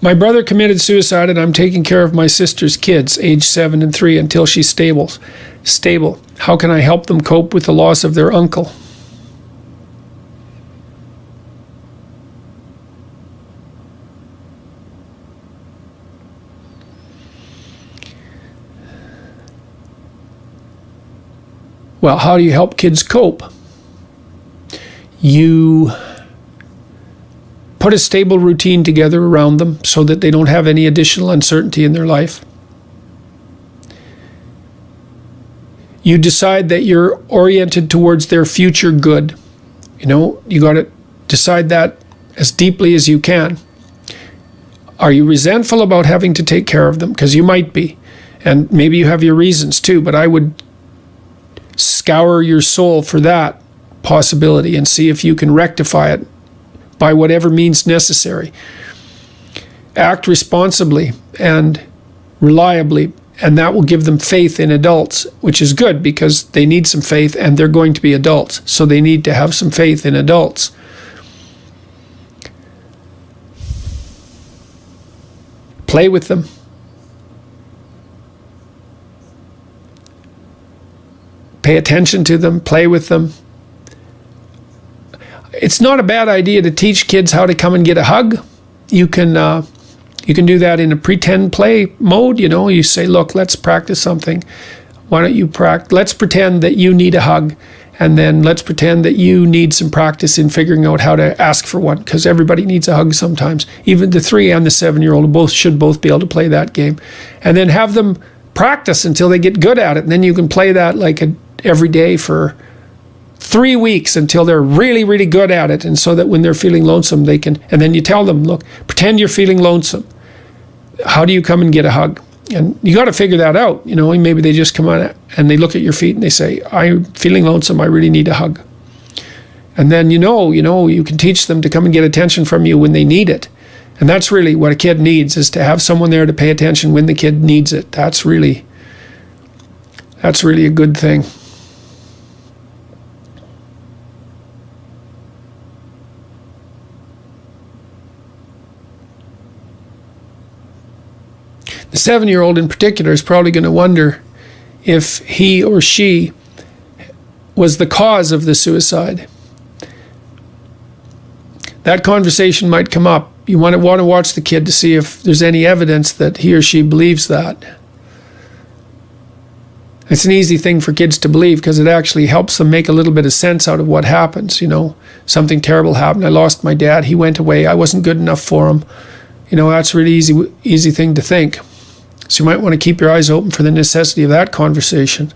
My brother committed suicide and I'm taking care of my sister's kids, age 7 and 3, until she's stable. How can I help them cope with the loss of their uncle? Well, how do you help kids cope? You put a stable routine together around them so that they don't have any additional uncertainty in their life. You decide that you're oriented towards their future good. You got to decide that as deeply as you can. Are you resentful about having to take care of them? Because you might be. And maybe you have your reasons too, but I would scour your soul for that possibility and see if you can rectify it by whatever means necessary. Act responsibly and reliably, and that will give them faith in adults, which is good because they need some faith and they're going to be adults, so they need to have some faith in adults. Play with them. Pay attention to them, play with them. It's not a bad idea to teach kids how to come and get a hug. You can do that in a pretend play mode. You say, look, let's practice something. Why don't you practice? Let's pretend that you need a hug, and then let's pretend that you need some practice in figuring out how to ask for one, because everybody needs a hug sometimes. Even the 3 and the 7-year-old should both be able to play that game. And then have them practice until they get good at it, and then you can play that every day for 3 weeks until they're really, really good at it. And so that when they're feeling lonesome, they can, and then you tell them, look, pretend you're feeling lonesome. How do you come and get a hug? And you got to figure that out. Maybe they just come on and they look at your feet and they say, I'm feeling lonesome. I really need a hug. And then, you can teach them to come and get attention from you when they need it. And that's really what a kid needs, is to have someone there to pay attention when the kid needs it. That's really a good thing. The 7-year-old in particular is probably going to wonder if he or she was the cause of the suicide. That conversation might come up. You want to watch the kid to see if there's any evidence that he or she believes that. It's an easy thing for kids to believe because it actually helps them make a little bit of sense out of what happens. Something terrible happened. I lost my dad. He went away. I wasn't good enough for him. That's a really easy thing to think. So you might want to keep your eyes open for the necessity of that conversation.